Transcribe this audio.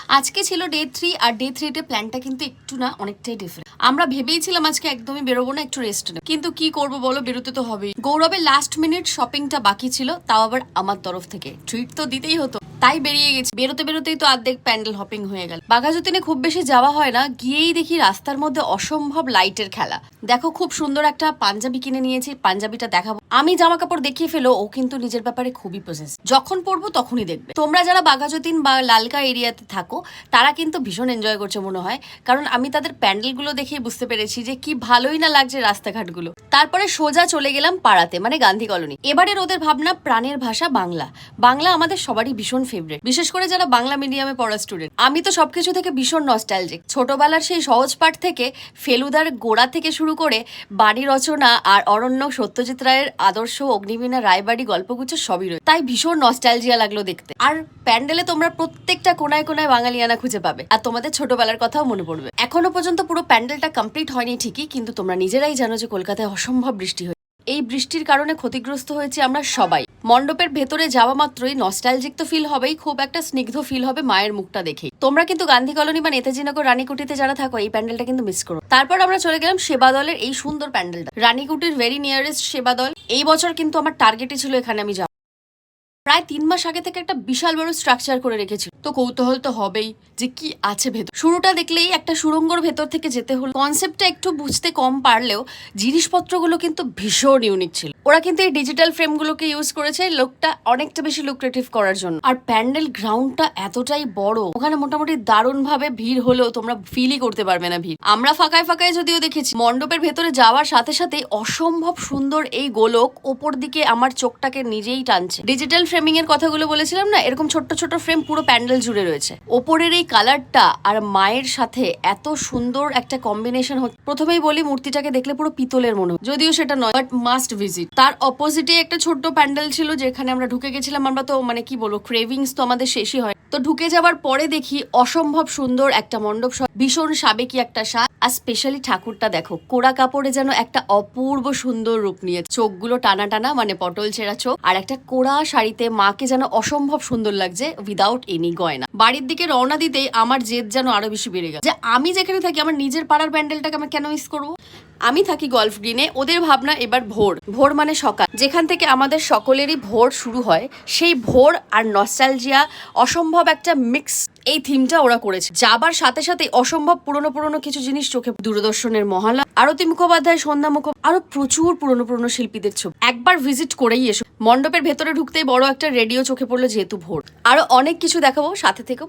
আজকে ছিল ডে 3 আর ডে 3 তে প্ল্যানটা কিন্তু একটু না অনেকটাই ডিফারেন্ট। আমরা ভেবেইছিলাম আজকে একদমই বেরোবো না, একটু রেস্ট নেব, কিন্তু কি করব বলো, বেরোতে তো হবেই। গৌরবের লাস্ট মিনিট শপিংটা বাকি ছিল, তাও আবার আমার তরফ থেকে, ট্রিট তো দিতেই হতো, তাই বেরিয়ে গেছি। বেরোতে বেরোতেই তো অর্ধেক প্যান্ডেল হপিং হয়ে গেল। বাঘাযতীনে খুব বেশি যাওয়া হয় না, গিয়েই দেখি রাস্তার মধ্যে অসম্ভব লাইটের খেলা। দেখো খুব সুন্দর একটা পাঞ্জাবি কিনে নিয়েছি, পাঞ্জাবিটা দেখাবো। আমি জামা কাপড় দেখিয়ে ফেলো, ও কিন্তু নিজের ব্যাপারে খুবই পজেস, যখন পরবো তখনই দেখবে। তোমরা যারা বাঘাযতীন বা লালকা এরিয়াতে থাকো তারা কিন্তু ভীষণ এনজয় করছে মনে হয়, কারণ আমি তাদের প্যান্ডেলগুলো দেখেই বুঝতে পেরেছি যে কি ভালোই না লাগছে রাস্তাঘাটগুলো। তারপরে সোজা চলে গেলাম পাড়াতে, মানে গান্ধী কলোনি। এবারের ওদের ভাবনা প্রাণের ভাষা বাংলা। বাংলা আমাদের সবারই ভীষণ ফেভারিট, বিশেষ করে যারা বাংলা মিডিয়ামে পড়া স্টুডেন্ট। আমি তো সবকিছু থেকে ভীষণ নস্টালজিক। ছোটবেলার সেই সহজ পাঠ থেকে ফেলুদার গোড়া থেকে শুরু করে বাণী রচনা আর অরণ্য, সত্যজিৎ রায়ের আদর্শ, অগ্নিবীণা রায়বাড়ি গল্পগুচ্ছ সবই রয়েছে, তাই ভীষণ নস্টালজিয়া লাগলো দেখতে। আর প্যান্ডেলে তোমরা প্রত্যেকটা কোনায় কোনায় বাঙালিয়ানা খুঁজে পাবে, আর তোমাদের ছোটবেলার কথাও মনে পড়বে। এখনো পর্যন্ত পুরো প্যান্ডেলটা কমপ্লিট হয়নি ঠিকই, কিন্তু তোমরা নিজেরাই জানো যে কলকাতায় অসম্ভব বৃষ্টি হয়। এই বৃষ্টির কারণে ক্ষতিগ্রস্ত হয়েছে আমরা সবাই। মণ্ডপের ভেতরে যাওয়া মাত্রই নস্টালজিক তো ফিল হবেই, খুব একটা স্নিগ্ধ ফিল হবে মায়ের মুখটা দেখেই। তোমরা কিন্তু গান্ধী কলোনি বা নেতাজিনগর রানীকুটিতে যারা থাকো এই প্যান্ডেলটা কিন্তু মিস করো। তারপর আমরা চলে গেলাম সেবাদলের এই সুন্দর প্যান্ডেলটা, রানীকুটির ভেরি নিয়ারেস্ট সেবাদল। এই বছর কিন্তু আমার টার্গেটই ছিল এখানে আমি যাবো। প্রায় 3 মাস আগে থেকে একটা বিশাল বড় স্ট্রাকচার করে রেখেছিল, তো কৌতূহল তো হবেই যে কি আছে ভেতর। শুরুটা দেখলেই একটা সুড়ঙ্গর ভেতর থেকে যেতে হলো। কনসেপ্টটা একটু বুঝতে কম পারলেও জিনিসপত্রগুলো কিন্তু ভীষণ ইউনিক ছিল। ওরা কিন্তু এই ডিজিটাল ফ্রেমগুলোকে ইউজ করেছে লোকটা অনেকটা বেশি লুক্রেটিভ করার জন্য। আর প্যান্ডেল গ্রাউন্ডটা এতটাই বড়, ওখানে মোটামুটি দারুণ ভাবে ভিড় হলেও তোমরা ফিলই করতে পারবে না ভিড়। আমরা ফাঁকায় ফাঁকায় যদিও দেখেছি, মণ্ডপের ভেতরে যাওয়ার সাথে সাথে অসম্ভব সুন্দর এই গোলক ওপর দিকে আমার চোখটাকে নিজেই টানছে। ডিজিটাল ফ্রেমিং এর কথাগুলো বলেছিলাম না, এরকম ছোট্ট ছোট ফ্রেম পুরো প্যান্ডেল জুড়ে রয়েছে। ওপরের এই কালারটা আর মায়ের সাথে এত সুন্দর একটা কম্বিনেশন হচ্ছে। প্রথমেই বলি, মূর্তিটাকে দেখলে পুরো পিতলের মনে হয়, যদিও সেটা নয়, বাট মাস্ট ভিজিট। তার অপোজিটে একটা ছোট্ট প্যান্ডেল ছিল যেখানে আমরা ঢুকে গেছিলাম। আমরা তো মানে কি বলবো, ক্রেভিংস তো আমাদের শেষই হয়। তো ঢুকে যাওয়ার পরে দেখি অসম্ভব সুন্দর একটা মণ্ডপ, ভীষণ সাবেকি একটা সাজ। আর স্পেশালি ঠাকুরটা দেখো, কোড়া কাপড়ে যেন একটা অপূর্ব সুন্দর রূপ নিয়ে, চোখগুলো টানা টানা, মানে পটল ছেঁড়া চোখ, আর একটা কোড়া শাড়িতে মাকে যেন অসম্ভব সুন্দর লাগছে উইদাউট এনি গয়না। বাড়ির দিকে রওনা দিতেই আমার জেদ যেন আরো বেশি বেড়ে গেল যে আমি যেখানে থাকি আমার নিজের পাড়ার প্যান্ডেলটাকে আমি কেন মিস করবো। আমি থাকি গলফ গ্রিনে, ওদের ভাবনা এবার ভোর। ভোর মানে সকাল, যেখান থেকে আমাদের সকলেরই ভোর শুরু হয়, সেই ভোর আর নস্টালজিয়া অসম্ভব একটা মিক্স এই থিমটা ওরা করেছে। যাবার সাথে সাথে অসম্ভব পুরনো পুরনো কিছু জিনিস চোখে, দূরদর্শনের মহালয়া, আরতি মুখোপাধ্যায়, সন্ধ্যা মুখোপাধ্যায়, আরো প্রচুর পুরনো পুরনো শিল্পীদের ছবি। একবার ভিজিট করেই এসো। মণ্ডপের ভেতরে ঢুকতেই বড় একটা রেডিও চোখে পড়লো, যেহেতু ভোর। আরো অনেক কিছু দেখাবো, সাথে থেকেও।